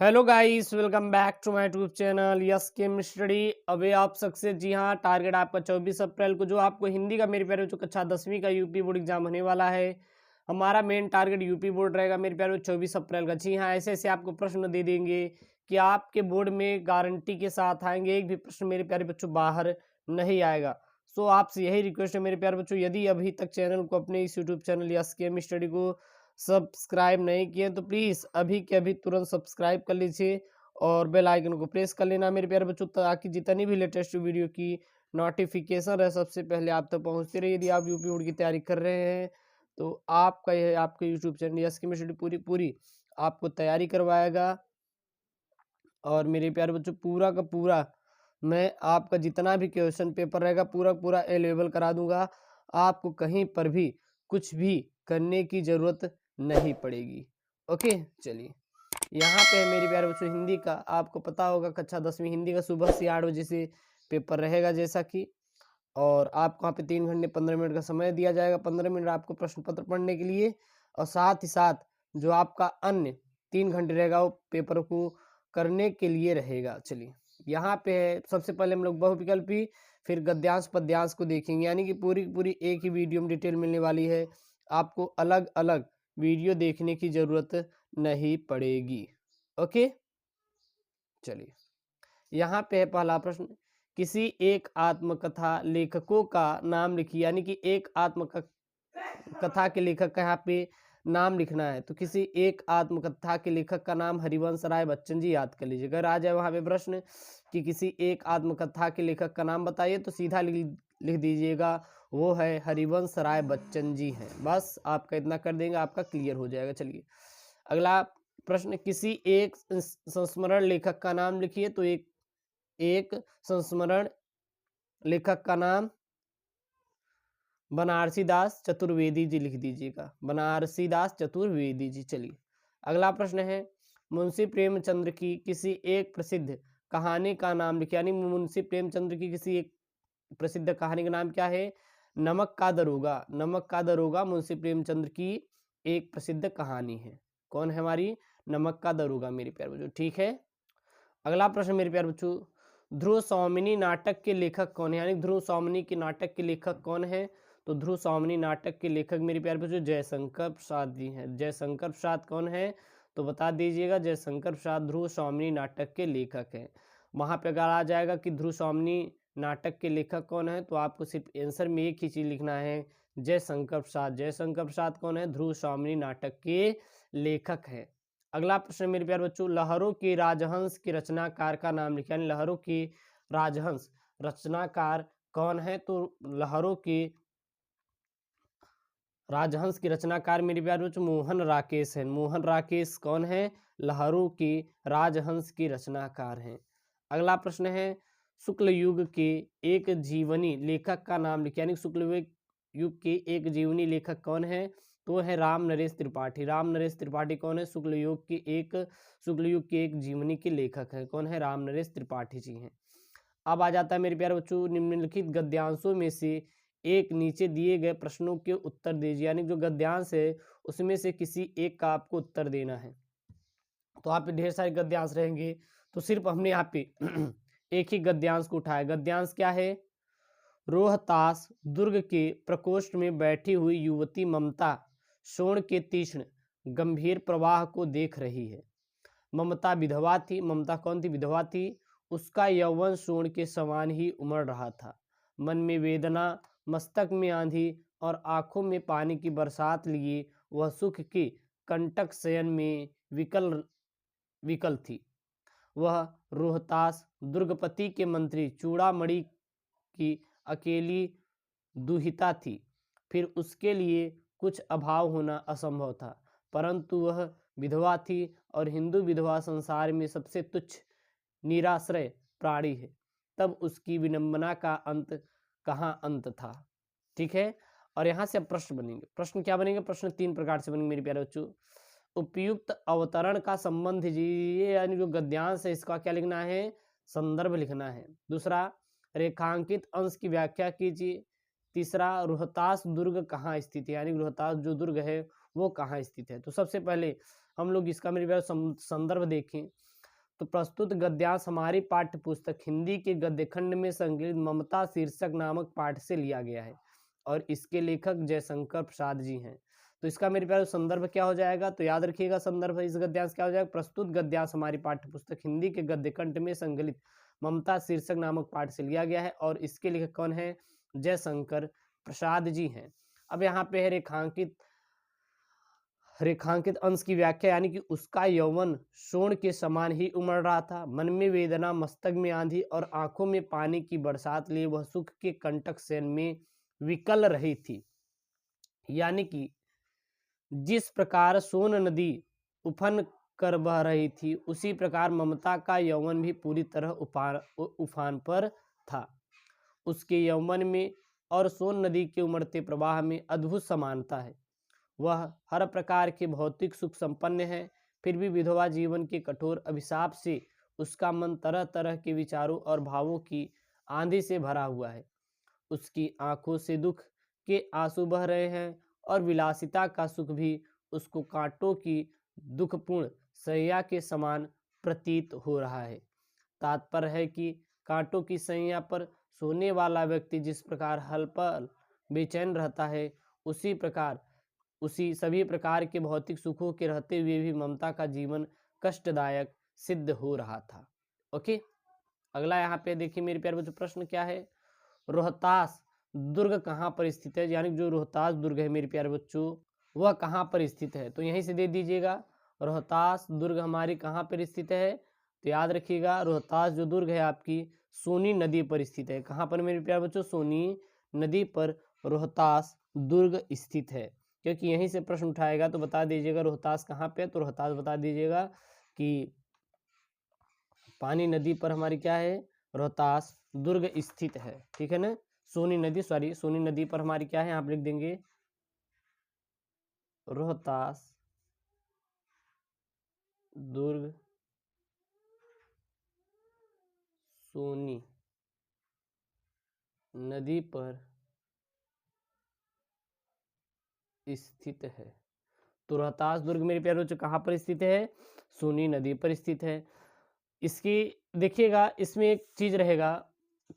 Hello guys, welcome back to my YouTube channel yes chem study. अभी आप success. जी हाँ, target आपका 24 अप्रैल को जो आपको हिंदी का मेरे प्यारे बच्चों कक्षा 10वीं का यूपी बोर्ड एग्जाम होने वाला है। हमारा मेन टारगेट यूपी बोर्ड रहेगा मेरे प्यारे बच्चों 24 अप्रैल का। जी हाँ, ऐसे ऐसे आपको प्रश्न दे देंगे कि आपके बोर्ड में गारंटी के साथ आएंगे, एक भी प्रश्न मेरे प्यारे बच्चों बाहर नहीं आएगा। सो आपसे यही रिक्वेस्ट है मेरे प्यारे बच्चों, यदि अभी तक चैनल को अपने इस YouTube channel yes chem study को सब्सक्राइब नहीं किए तो प्लीज़ अभी के अभी तुरंत सब्सक्राइब कर लीजिए और बेल आइकन को प्रेस कर लेना मेरे प्यारे बच्चों, ताकि जितनी भी लेटेस्ट वीडियो की नोटिफिकेशन है सबसे पहले आप तक पहुंचती रही। यदि आप यूपी बोर्ड की तैयारी कर रहे हैं तो आपका यह आपके यूट्यूब चैनल यस केमिस्ट्री पूरी पूरी आपको तैयारी करवाएगा। और मेरे प्यारे बच्चों, पूरा का पूरा मैं आपका जितना भी क्वेश्चन पेपर रहेगा पूरा पूरा अवेलेबल करा दूंगा। आपको कहीं पर भी कुछ भी करने की ज़रूरत नहीं पड़ेगी। ओके, चलिए यहाँ पे है मेरे प्यारे बच्चों हिंदी का। आपको पता होगा कक्षा 10वीं हिंदी का सुबह से 8 बजे से पेपर रहेगा जैसा कि, और आपको वहाँ पे 3 घंटे 15 मिनट का समय दिया जाएगा। 15 मिनट आपको प्रश्न पत्र पढ़ने के लिए, और साथ ही साथ जो आपका अन्य 3 घंटे रहेगा वो पेपर को करने के लिए रहेगा। चलिए यहाँ पे है, सबसे पहले हम लोग बहुविकल्पी फिर गद्यांश पद्यांश को देखेंगे, यानी कि पूरी पूरी एक ही वीडियो में डिटेल मिलने वाली है। आपको अलग अलग वीडियो देखने की ज़रूरत नहीं पड़ेगी। ओके, चलिए यहाँ पे है पहला प्रश्न। किसी एक आत्मकथा लेखकों का नाम लिखिए, यानी कि एक आत्मकथा के लेखक का यहाँ पे नाम लिखना है। तो किसी एक आत्मकथा के लेखक का नाम हरिवंश राय बच्चन जी, याद कर लीजिए। अगर आ जाए वहाँ पे प्रश्न कि किसी एक आत्मकथा के लेखक का नाम बताइए तो सीधा लिख दीजिएगा, वो है हरिवंश राय बच्चन जी हैं। बस आपका इतना कर देंगे, आपका क्लियर हो जाएगा। चलिए अगला प्रश्न, किसी एक संस्मरण लेखक का नाम लिखिए। तो एक संस्मरण लेखक का नाम बनारसी दास चतुर्वेदी जी लिख दीजिएगा, बनारसी दास चतुर्वेदी जी। चलिए अगला प्रश्न है, मुंशी प्रेमचंद्र की किसी एक प्रसिद्ध कहानी का नाम लिखिए, यानी मुंशी प्रेमचंद्र की किसी एक प्रसिद्ध कहानी का नाम क्या है? नमक का दरोगा। नमक का दरोगा मुंशी प्रेमचंद्र की एक प्रसिद्ध कहानी है। कौन है हमारी? नमक का दरोगा मेरे प्यारे बच्चों। ठीक है, अगला प्रश्न मेरे प्यारे बच्चों, ध्रुव सौमिनी नाटक के लेखक कौन है? यानी ध्रुव सौमिनी के नाटक के लेखक कौन है? तो ध्रुव सौमिनी नाटक के लेखक मेरे प्यारे बच्चों जयशंकर प्रसाद जी हैं। जयशंकर प्रसाद कौन है? तो बता दीजिएगा, जयशंकर प्रसाद ध्रुव सौमिनी नाटक के लेखक हैं। वहाँ पे अगर आ जाएगा कि ध्रुव सौमिनी नाटक के लेखक कौन है, तो आपको सिर्फ आंसर में एक ही चीज़ लिखना है, जयशंकर प्रसाद। जयशंकर प्रसाद कौन है? ध्रुव सौमिनी नाटक के लेखक हैं। अगला प्रश्न मेरे प्यारे बच्चों, लहरों के राजहंस के रचनाकार का नाम लिखिए, यानी लहरों के राजहंस रचनाकार कौन है? तो लहरों के राजहंस के रचनाकार मेरे प्यारे बच्चों मोहन राकेश हैं। मोहन राकेश कौन है? लहरों के राजहंस के रचनाकार हैं। अगला प्रश्न है, शुक्ल युग के एक जीवनी लेखक का नाम लिखिए, यानी शुक्ल युग के एक जीवनी लेखक कौन है? तो है राम नरेश त्रिपाठी। राम नरेश त्रिपाठी कौन है? शुक्ल युग के एक जीवनी के लेखक है। कौन है? राम नरेश त्रिपाठी जी हैं। अब आ जाता है मेरे प्यारे बच्चों, निम्नलिखित गद्यांशों में से एक नीचे दिए गए प्रश्नों के उत्तर दीजिए, यानी जो गद्यांश है उसमें से किसी एक का आपको उत्तर देना है। तो आप पे ढेर सारे गद्यांश रहेंगे, तो सिर्फ हमने यहाँ पे एक ही गद्यांश को उठाया। गद्यांश क्या है? रोहतास दुर्ग के प्रकोष्ठ में बैठी हुई युवती ममता शोण के तीक्ष्ण गंभीर प्रवाह को देख रही है। ममता विधवा थी। ममता कौन थी? विधवा थी। उसका यौवन सोन के समान ही उमड़ रहा था। मन में वेदना, मस्तक में आंधी और आंखों में पानी की बरसात लिए वह सुख के कंटक शयन में विकल थी। वह रोहतास दुर्गपति के मंत्री चूड़ामणि की अकेली दुहिता थी। फिर उसके लिए कुछ अभाव होना असंभव था, परंतु वह विधवा थी और हिंदू विधवा संसार में सबसे तुच्छ निराश्रय प्राणी है। तब उसकी विडंबना का अंत कहाँ अंत था। ठीक है, और यहाँ से अब प्रश्न बनेंगे। प्रश्न क्या बनेंगे? प्रश्न 3 प्रकार से बनेंगे मेरे प्यारे बच्चों। उपयुक्त अवतरण का संबंध दीजिए, यानी जो गद्यांश है इसका क्या लिखना है? संदर्भ लिखना है। दूसरा, रेखांकित अंश की व्याख्या कीजिए। तीसरा, रोहतास दुर्ग कहाँ स्थित है, यानी रोहतास जो दुर्ग है वो कहाँ स्थित है। तो सबसे पहले हम लोग इसका मेरे प्यारे संदर्भ देखें तो प्रस्तुत गद्यांश हमारी पाठ्य पुस्तक हिंदी के गद्य खंड में संकलित ममता शीर्षक नामक पाठ से लिया गया है और इसके लेखक जयशंकर प्रसाद जी हैं। तो इसका मेरे प्यारे संदर्भ क्या हो जाएगा, तो याद रखिएगा संदर्भ इस गद्यांश क्या हो जाएगा, प्रस्तुत गद्यांश हमारी पाठ्य पुस्तक हिंदी के गद्य खंड में संकलित ममता शीर्षक नामक पाठ से लिया गया है और इसके लेखक कौन है, जयशंकर प्रसाद जी हैं। अब यहाँ पे है रेखांकित अंश की व्याख्या, यानी कि उसका यौवन सोन के समान ही उमड़ रहा था, मन में वेदना, मस्तक में आंधी और आंखों में पानी की बरसात लिए वह सुख के कंटक शयन में विकल रही थी। यानी कि जिस प्रकार सोन नदी उफन कर बह रही थी उसी प्रकार ममता का यौवन भी पूरी तरह उफान पर था। उसके यौवन में और सोन नदी के उमड़ते प्रवाह में अद्भुत समानता है। वह हर प्रकार के भौतिक सुख संपन्न है, फिर भी विधवा जीवन के कठोर अभिशाप से उसका मन तरह तरह के विचारों और भावों की आंधी से भरा हुआ है। उसकी आंखों से दुख के आंसू बह रहे हैं और विलासिता का सुख भी उसको कांटों की दुखपूर्ण सैया के समान प्रतीत हो रहा है। तात्पर्य है कि कांटों की सैया पर सोने वाला व्यक्ति जिस प्रकार हल पल बेचैन रहता है, उसी सभी प्रकार के भौतिक सुखों के रहते हुए भी ममता का जीवन कष्टदायक सिद्ध हो रहा था। ओके, अगला यहाँ पे देखिए मेरे प्यारे बच्चों, प्रश्न क्या है, रोहतास दुर्ग कहाँ पर स्थित है, यानी जो रोहतास दुर्ग है मेरे प्यारे बच्चों वह कहाँ पर स्थित है, तो यहीं से दे दीजिएगा रोहतास दुर्ग हमारी कहाँ पर स्थित है, तो याद रखिएगा रोहतास जो दुर्ग है आपकी सोनी नदी पर स्थित है। कहाँ पर मेरे प्यारे बच्चों, सोनी नदी पर रोहतास दुर्ग स्थित है। क्योंकि यहीं से प्रश्न उठाएगा तो बता दीजिएगा रोहतास कहाँ पे, तो रोहतास बता दीजिएगा कि पानी नदी पर हमारी क्या है, रोहतास दुर्ग स्थित है। ठीक है ना, सोनी नदी पर हमारी क्या है, यहाँ पर लिख देंगे रोहतास दुर्ग सोनी नदी पर स्थित है। तो रोहतास दुर्ग मेरे प्यारे बच्चों कहाँ पर स्थित है, सोनी नदी पर स्थित है। इसकी देखिएगा, इसमें एक चीज रहेगा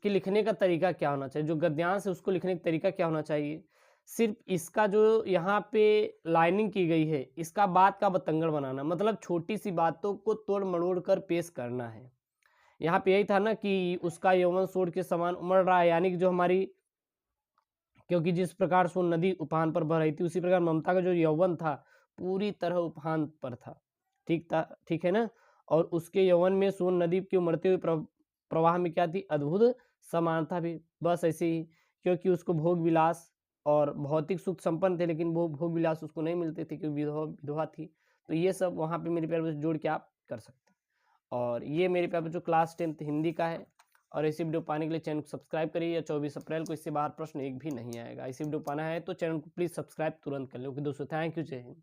कि लिखने का तरीका क्या होना चाहिए, जो गद्यांश है उसको लिखने का तरीका क्या होना चाहिए। सिर्फ इसका जो यहाँ पे लाइनिंग की गई है इसका बात का बतंगड़ बनाना, मतलब छोटी सी बातों को तोड़ मरोड़ कर पेश करना है। यहाँ पे यही था ना कि उसका यौवन सोन के समान उमड़ रहा है, यानी कि जो हमारी, क्योंकि जिस प्रकार सोन नदी उफान पर बह रही थी उसी प्रकार ममता का जो यौवन था पूरी तरह उफान पर था। ठीक है ना, और उसके यौवन में सोन नदी के उमड़ते हुए प्रवाह में क्या थी, अद्भुत समानता भी, बस ऐसे ही, क्योंकि उसको भोग विलास और भौतिक सुख संपन्न थे लेकिन वो भोग विलास उसको नहीं मिलते थे क्योंकि विधवा थी। तो ये सब वहाँ पे मेरे प्यारे बच्चों जोड़ के आप कर सकते हैं। और ये मेरे प्यारे बच्चों क्लास 10th हिंदी का है। और ऐसी वीडियो पाने के लिए चैनल को सब्सक्राइब करिए, या 24 अप्रैल को इससे बाहर प्रश्न एक भी नहीं आएगा। ऐसी वीडियो पाना है तो चैनल को प्लीज़ सब्सक्राइब तुरंत कर लो। ओके दोस्तों, थैंक यू, जय हिंद।